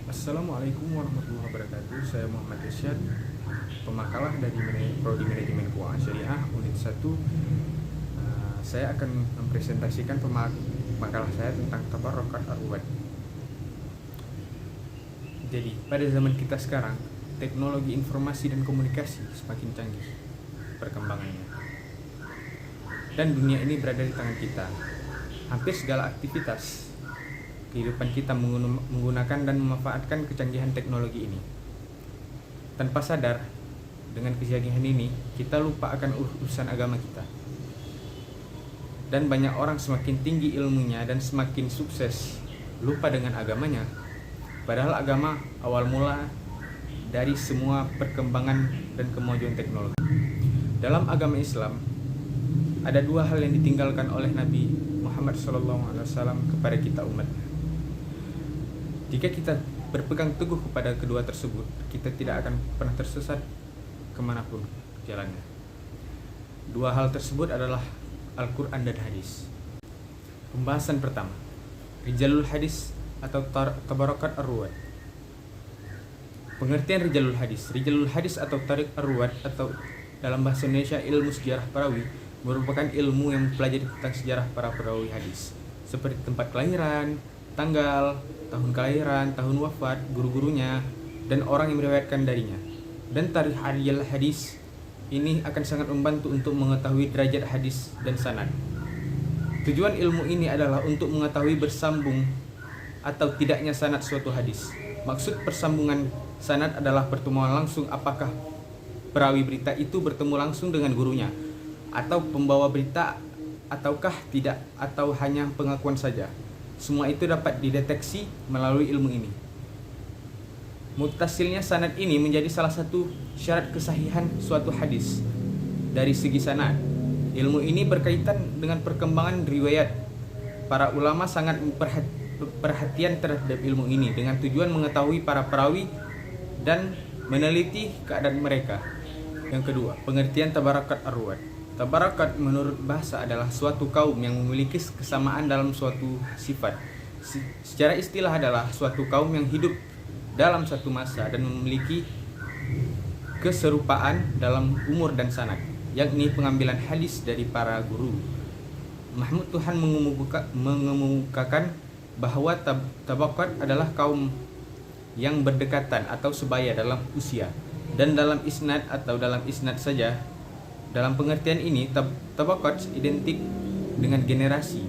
Assalamualaikum warahmatullahi wabarakatuh. Saya Muhammad Irsyad, pemakalah dari Prodi Manajemen Keuangan Syariah Unit 1. Saya akan mempresentasikan makalah saya tentang tabarokat arwad. Jadi, pada zaman kita sekarang, teknologi informasi dan komunikasi semakin canggih perkembangannya. Dan dunia ini berada di tangan kita. Hampir segala aktivitas kehidupan kita menggunakan dan memanfaatkan kecanggihan teknologi ini. Tanpa sadar, dengan kecanggihan ini, kita lupa akan urusan agama kita. Dan banyak orang semakin tinggi ilmunya dan semakin sukses, lupa dengan agamanya. Padahal agama awal mula dari semua perkembangan dan kemajuan teknologi. Dalam agama Islam, ada dua hal yang ditinggalkan oleh Nabi Muhammad SAW kepada kita umatnya. Jika kita berpegang teguh kepada kedua tersebut, kita tidak akan pernah tersesat kemanapun jalannya. Dua hal tersebut adalah Al-Quran dan hadis. Pembahasan pertama, Rijalul Hadis atau Tabarokat Ar-Ruwad. Pengertian Rijalul Hadis. Rijalul Hadis atau Tarik Ar-Ruwad atau dalam bahasa Indonesia ilmu sejarah perawi merupakan ilmu yang mempelajari tentang sejarah para perawi hadis, seperti tempat kelahiran, tanggal, tahun kelahiran, tahun wafat, guru-gurunya, dan orang yang meriwayatkan darinya. Dan tarikh hadis ini akan sangat membantu untuk mengetahui derajat hadis dan sanad. Tujuan ilmu ini adalah untuk mengetahui bersambung atau tidaknya sanad suatu hadis. Maksud persambungan sanad adalah pertemuan langsung, apakah perawi berita itu bertemu langsung dengan gurunya, atau pembawa berita, ataukah tidak, atau hanya pengakuan saja. Semua itu dapat dideteksi melalui ilmu ini. Muttasilnya sanad ini menjadi salah satu syarat kesahihan suatu hadis. Dari segi sanad, ilmu ini berkaitan dengan perkembangan riwayat. Para ulama sangat perhatian terhadap ilmu ini dengan tujuan mengetahui para perawi dan meneliti keadaan mereka. Yang kedua, pengertian Tabarokat Ar-Ruwad. Tabarokat menurut bahasa adalah suatu kaum yang memiliki kesamaan dalam suatu sifat. Secara istilah adalah suatu kaum yang hidup dalam satu masa dan memiliki keserupaan dalam umur dan sanad, yakni pengambilan hadis dari para guru. Mahmud Tuhan mengemukakan bahwa tabarokat adalah kaum yang berdekatan atau sebaya dalam usia dan dalam isnad atau dalam isnad saja. Dalam pengertian ini, tabakat identik dengan generasi.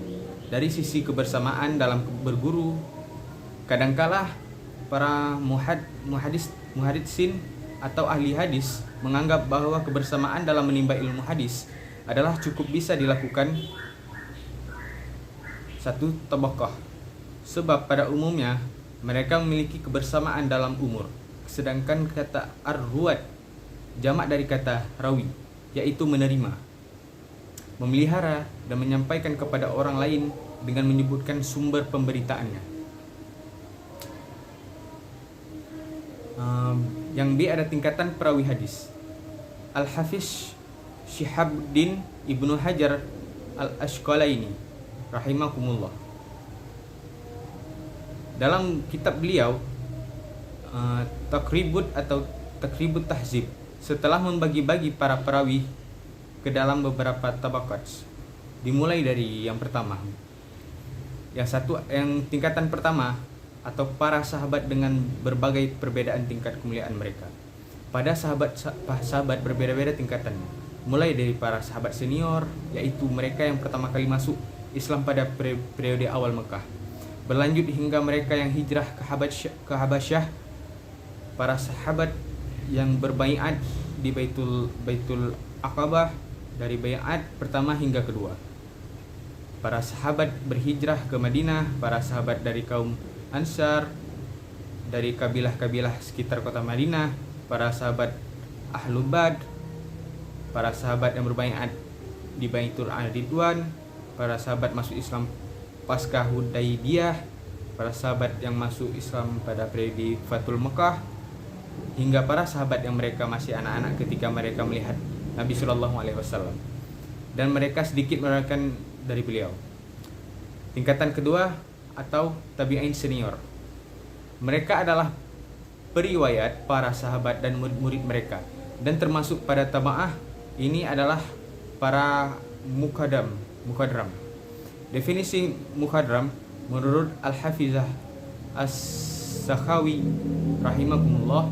Dari sisi kebersamaan dalam berguru, kadangkala para muhaddisin atau ahli hadis menganggap bahwa kebersamaan dalam menimba ilmu hadis adalah cukup bisa dilakukan satu tabaqah. Sebab pada umumnya mereka memiliki kebersamaan dalam umur. Sedangkan kata ar-ruwad jamak dari kata rawi, yaitu menerima, memelihara, dan menyampaikan kepada orang lain dengan menyebutkan sumber pemberitaannya. Yang B ada tingkatan perawi hadis. Al-Hafiz Syihabuddin Ibnu Hajar Al-Asqalaini rahimakumullah, dalam kitab beliau Takribut atau Takribut Tahzib, setelah membagi-bagi para perawi ke dalam beberapa tabakat, dimulai dari yang pertama. Yang tingkatan pertama atau para sahabat dengan berbagai perbedaan tingkat kemuliaan mereka. Pada sahabat berbeda-beda tingkatannya. Mulai dari para sahabat senior, yaitu mereka yang pertama kali masuk Islam pada periode awal Mekah. Berlanjut hingga mereka yang hijrah ke Habasyah, para sahabat yang berbaiat di Baitul Aqabah dari baiat pertama hingga kedua. Para sahabat berhijrah ke Madinah, para sahabat dari kaum Ansar dari kabilah-kabilah sekitar kota Madinah, para sahabat Ahlul Badr, para sahabat yang berbaiat di Baitul Ridwan, para sahabat masuk Islam pasca Hudaybiyah, para sahabat yang masuk Islam pada periode Fathul Mekah, hingga para sahabat yang mereka masih anak-anak ketika mereka melihat Nabi Shallallahu Alaihi Wasallam, dan mereka sedikit meriwayatkan dari beliau. Tingkatan kedua atau tabi'in senior. Mereka adalah periwayat para sahabat dan murid-murid mereka, dan termasuk pada tabaah ini adalah para mukadram. Definisi mukadram menurut Al-Hafizah As-Sakhawi rahimakumullah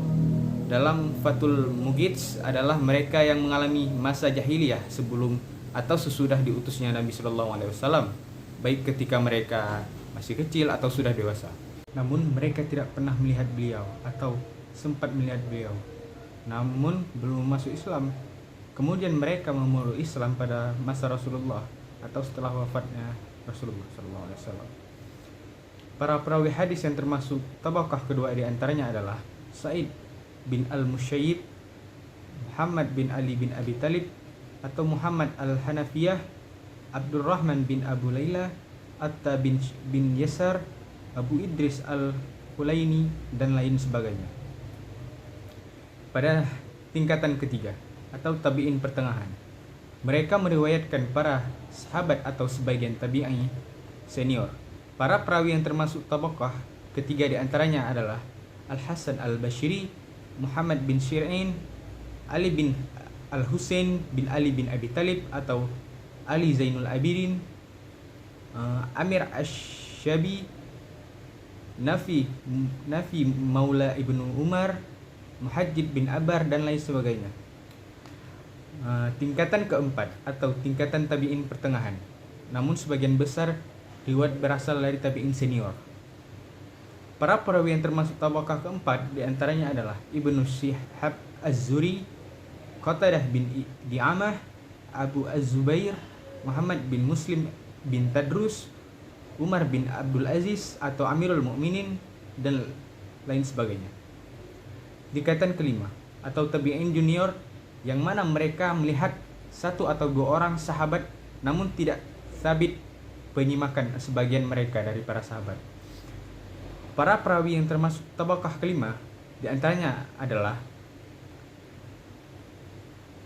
dalam Fathul Mughith adalah mereka yang mengalami masa jahiliyah sebelum atau sesudah diutusnya Nabi Shallallahu Alaihi Wasallam, baik ketika mereka masih kecil atau sudah dewasa. Namun mereka tidak pernah melihat beliau atau sempat melihat beliau, namun belum masuk Islam. Kemudian mereka memeluk Islam pada masa Rasulullah atau setelah wafatnya Rasulullah Shallallahu Alaihi Wasallam. Para perawi hadis yang termasuk tabaqah kedua di antaranya adalah Sa'id bin Al-Musayyib, Muhammad bin Ali bin Abi Talib atau Muhammad Al-Hanafiyah, Abdurrahman bin Abu Layla, Atta bin Yasar, Abu Idris Al-Hulaini, dan lain sebagainya. Pada tingkatan ketiga atau tabi'in pertengahan, mereka meriwayatkan para sahabat atau sebagian tabi'i senior. Para perawi yang termasuk tabaqah ketiga di antaranya adalah Al-Hasan Al-Bashri, Muhammad bin Sirin, Ali bin Al-Husain bin Ali bin Abi Talib atau Ali Zainul Abidin, Amir Ash-Shabi, Nafi Maula Ibnu Umar, Muhajjid bin Abar, dan lain sebagainya. Tingkatan keempat atau tingkatan tabi'in pertengahan, namun sebagian besar riwayat berasal dari tabi'in senior. Para perawi yang termasuk tabaqah keempat diantaranya adalah Ibnu Shihab Az-Zuri, Qatadah bin Di'amah, Abu Az-Zubair, Muhammad bin Muslim bin Tadrus, Umar bin Abdul Aziz atau Amirul Mukminin, dan lain sebagainya. Tingkatan kelima atau tabi'in junior, yang mana mereka melihat satu atau dua orang sahabat namun tidak sabit penyimakan sebagian mereka dari para sahabat. Para perawi yang termasuk tabaqah kelima diantaranya adalah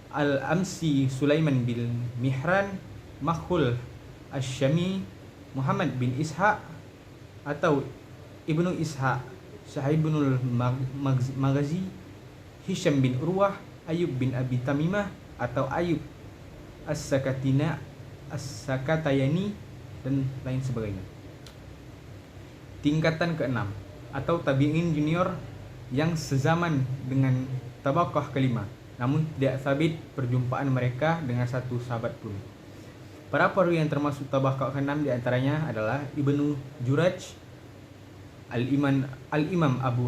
Al-Amsi Sulaiman bin Mihran, Makhul Ash-Shami, Muhammad bin Ishaq atau Ibnu Ishaq, Sahibunul Maghazi, Hisham bin Urwah, Ayub bin Abi Tamimah atau Ayub As-Sakatayani, dan lain sebagainya. Tingkatan keenam atau tabi'in junior yang sezaman dengan tabaqah kelima, namun tidak sabit perjumpaan mereka dengan satu sahabat pun. Para perawi yang termasuk tabaqah keenam diantaranya adalah Ibnu Juraj, Al-Imam Abu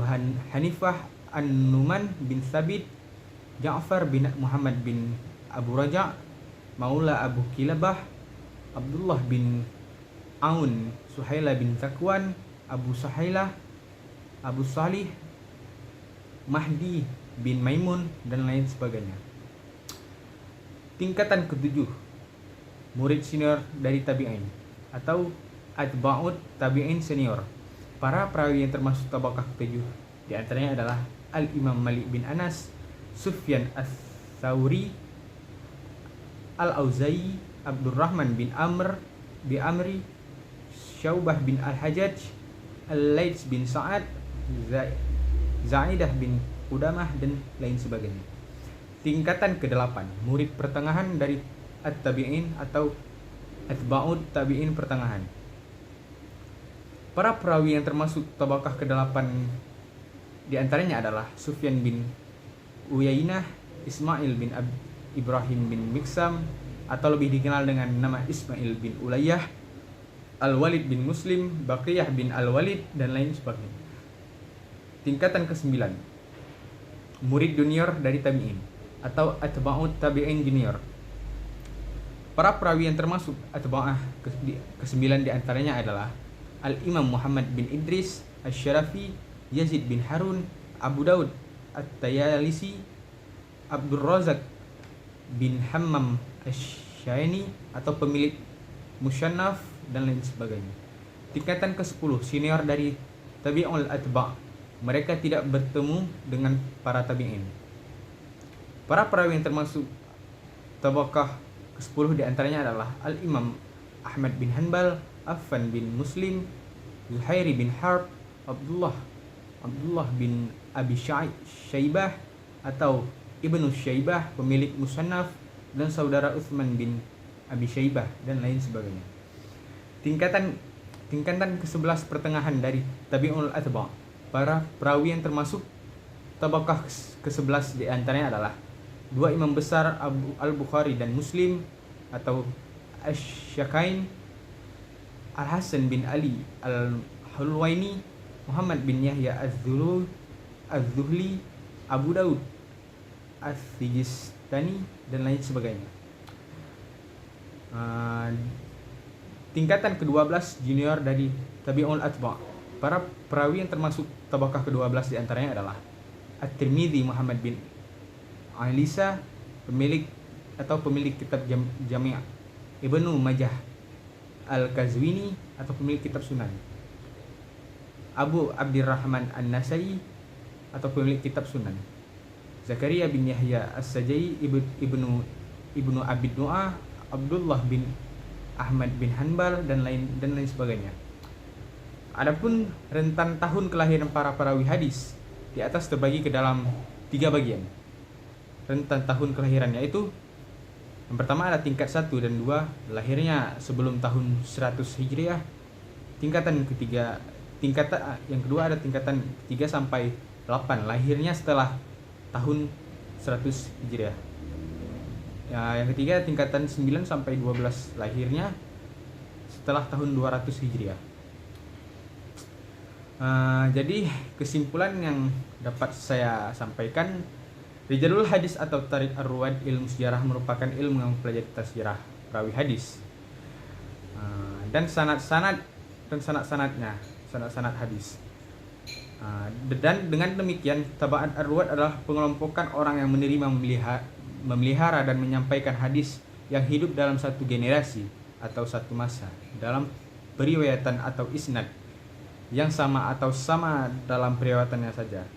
Hanifah An-Numan bin Thabit, Ja'far bin Muhammad bin Abu Raja', Maula Abu Kilabah, Abdullah bin Aun, Suhaila bin Zakwan, Abu Sahailah, Abu Salih, Mahdi bin Maimun, dan lain sebagainya. Tingkatan ketujuh, murid senior dari tabi'in atau atba'ut tabi'in senior. Para perawi yang termasuk tabaqah ketujuh di antaranya adalah Al-Imam Malik bin Anas, Sufyan Ats-Tsauri, Al-Auza'i, Abdurrahman bin Amri, Syubah bin Al-Hajjaj, Al-Laits bin Sa'ad, Za'idah bin Qudamah, dan lain sebagainya. Tingkatan ke-8, murid pertengahan dari at-tabi'in atau atba'ut tabi'in pertengahan. Para perawi yang termasuk tabaqah ke-8 di antaranya adalah Sufyan bin Uyainah, Ismail bin Ibrahim bin Miksam atau lebih dikenal dengan nama Ismail bin Ulayyah, Al-Walid bin Muslim, Baqiyah bin Al-Walid, dan lain sebagainya. Tingkatan ke-9, murid junior dari tabi'in atau atba'ut tabi'in junior. Para perawi yang termasuk atba'ah ke-9 di antaranya adalah Al-Imam Muhammad bin Idris Asy-Syarafi, Yazid bin Harun, Abu Daud At-Tayalisi, Abdul Razak bin Hammam Asy-Syaini atau pemilik Musyannaf, dan lain sebagainya. Tingkatan ke-10, senior dari tabi'ul atba'. Mereka tidak bertemu dengan para tabi'in. Para perawi yang termasuk tabaqah ke-10 di antaranya adalah Al-Imam Ahmad bin Hanbal, Affan bin Muslim, Zuhairi bin Harb, Abdullah Abdullah bin Abi Syaibah atau Ibnu Syaibah pemilik Musannaf, dan saudara Utsman bin Abi Syaibah, dan lain sebagainya. Tingkatan ke-11 pertengahan dari Tabi'ul Atba'. Para perawi yang termasuk tabaqah ke-11 di antaranya adalah dua imam besar Al-Bukhari dan Muslim atau Asy-Syaikhain, Al-Hasan bin Ali Al-Hulwaini, Muhammad bin Yahya Az-Zuhli, Abu Daud As-Sijistani, dan lain sebagainya. Tingkatan ke-12 junior dari Tabi'ul Atba'. Para perawi yang termasuk tabaqah ke-12 di antaranya adalah At-Tirmidzi Muhammad bin Alisa, pemilik kitab Jami', Ibnu Majah Al-Kazwini atau pemilik kitab Sunan, Abu Abdurrahman An-Nasai atau pemilik kitab Sunan, Zakaria bin Yahya As-Sajai, Ibnu Abid Du'a, Abdullah bin Ahmad bin Hanbal, dan lain sebagainya. Adapun rentan tahun kelahiran para perawi hadis di atas terbagi ke dalam 3 bagian. Rentan tahun kelahiran yaitu yang pertama ada tingkat 1 dan 2, lahirnya sebelum tahun 100 Hijriah. Yang kedua ada tingkatan 3 sampai 8, lahirnya setelah tahun 100 Hijriah. Yang ketiga tingkatan 9 sampai 12, lahirnya setelah tahun 200 Hijriah. Jadi kesimpulan yang dapat saya sampaikan, Rijalul Hadis atau Tarikh Ar-Ruwat ilmu sejarah merupakan ilmu yang mempelajari sejarah perawi hadis dan sanad-sanad hadis. Dan dengan demikian Taba'at Ar-Ruwat adalah pengelompokan orang yang memelihara dan menyampaikan hadis yang hidup dalam satu generasi atau satu masa dalam periwayatan atau isnad yang sama atau sama dalam periwayatannya saja.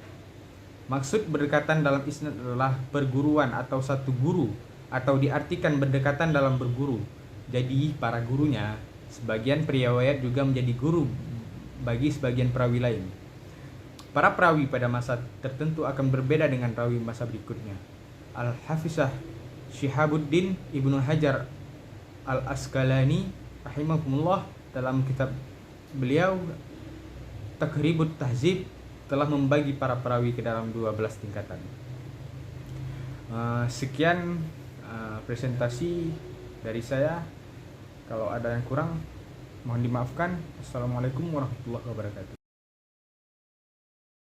Maksud berdekatan dalam isnad adalah perguruan atau satu guru, atau diartikan berdekatan dalam berguru. Jadi para gurunya, sebagian periwayat juga menjadi guru bagi sebagian perawi lain. Para perawi pada masa tertentu akan berbeda dengan perawi masa berikutnya. Al-Hafizah Syihabuddin Ibnu Hajar Al-Asqalani rahimahumullah dalam kitab beliau Taqribut Tahzib telah membagi para perawi ke dalam 12 tingkatan. Sekian presentasi dari saya. Kalau ada yang kurang mohon dimaafkan. Assalamualaikum warahmatullahi wabarakatuh.